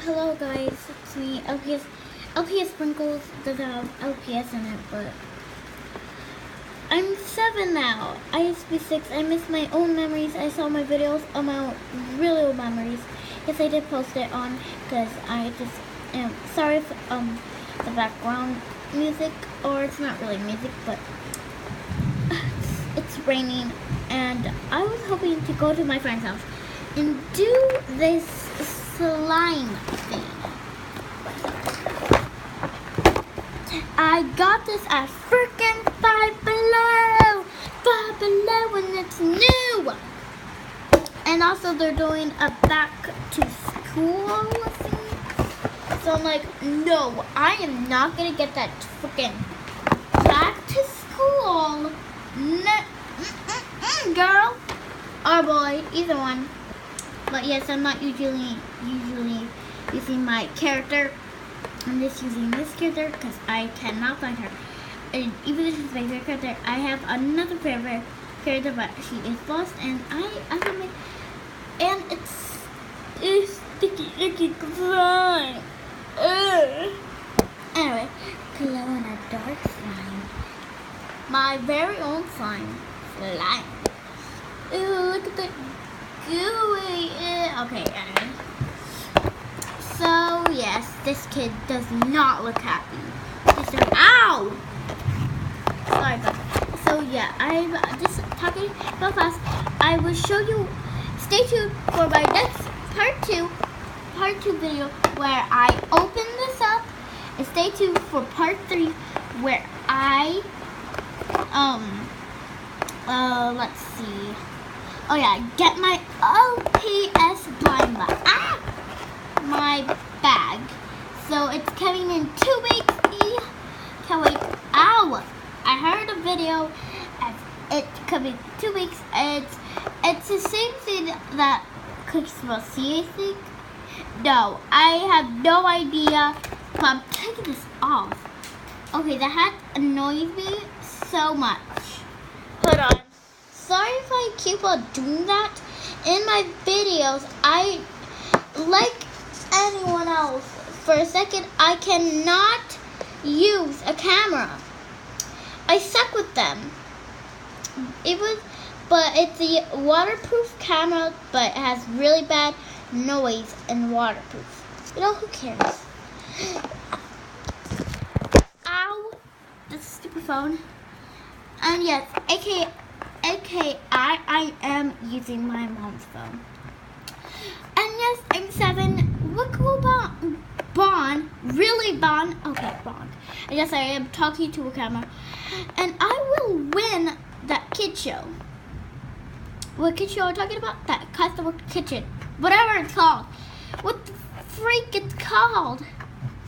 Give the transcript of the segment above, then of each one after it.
Hello guys, it's me, LPS. LPS Sprinkles doesn't have LPS in it, but I'm 7 now. I used to be 6. I miss my own memories. I saw my videos on my really old memories. Yes, I did post it on because I just am sorry if the background music, or it's not really music, but it's raining, and I was hoping to go to my friend's house and do this slime thing. I got this at freaking Five Below, and it's new. And also they're doing a back to school thing. So I'm like, no, I am not gonna get that freaking back to school. Girl or boy, either one. But yes, I'm not usually using my character. I'm just using this character because I cannot find her. And even though she's my favorite character, I have another favorite character, but she is lost, and I have my, and it's sticky icky slime. Anyway, glow in a dark slime. My very own slime. Ooh, look at the gooey. Okay, anyway. So, yes, this kid does not look happy. Ow! Sorry about that. So, yeah, I'm just talking real fast. I will show you. Stay tuned for my next part 2 video where I open this up. And stay tuned for part 3 where I, let's see. Oh, yeah, get my LPS blind bag. My bag. So it's coming in 2 weeks. Can't wait. Ow! I heard a video. It's coming 2 weeks. It's the same thing that Cookie will see, I think. No, I have no idea. But I'm taking this off. Okay, that hat annoys me so much. Hold on. Sorry if I keep on doing that. In my videos, I like anyone else. For a second, I cannot use a camera. I suck with them. But it's a waterproof camera, but it has really bad noise and waterproof. You know, who cares? Ow! That's a stupid phone. And yes, AKA I am using my mom's phone. And yes, I'm 7. Look who Bond. Really Bond. Okay, Bond. And yes, I am talking to a camera. And I will win that kid show. What kid show am I talking about? That Customer Kitchen. Whatever it's called. What the freak it's called?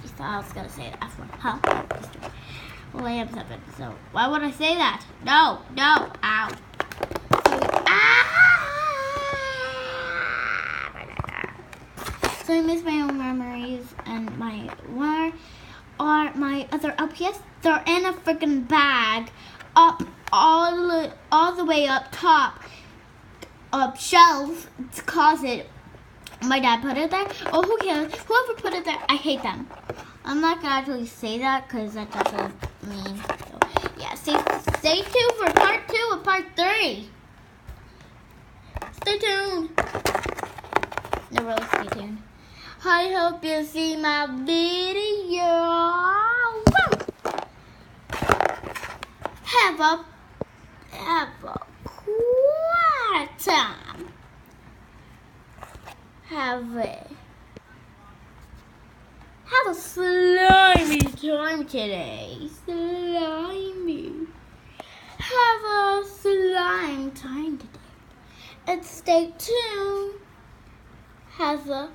You thought I was going to say the F word, huh? Well, I am 7, so why would I say that? No. Ow. So I miss my own memories, and where are my other LPS? They're in a freaking bag, up all the way up top, shelves, closet. My dad put it there. Oh, who cares? Whoever put it there, I hate them. I'm not gonna actually say that because that doesn't mean. So, yeah, stay tuned for part 2 and part 3. Stay tuned. No, really, stay tuned. I hope you see my video. Have a quiet time. Have a slimy time today. Slimy. Have a slime time today. And stay tuned. Have a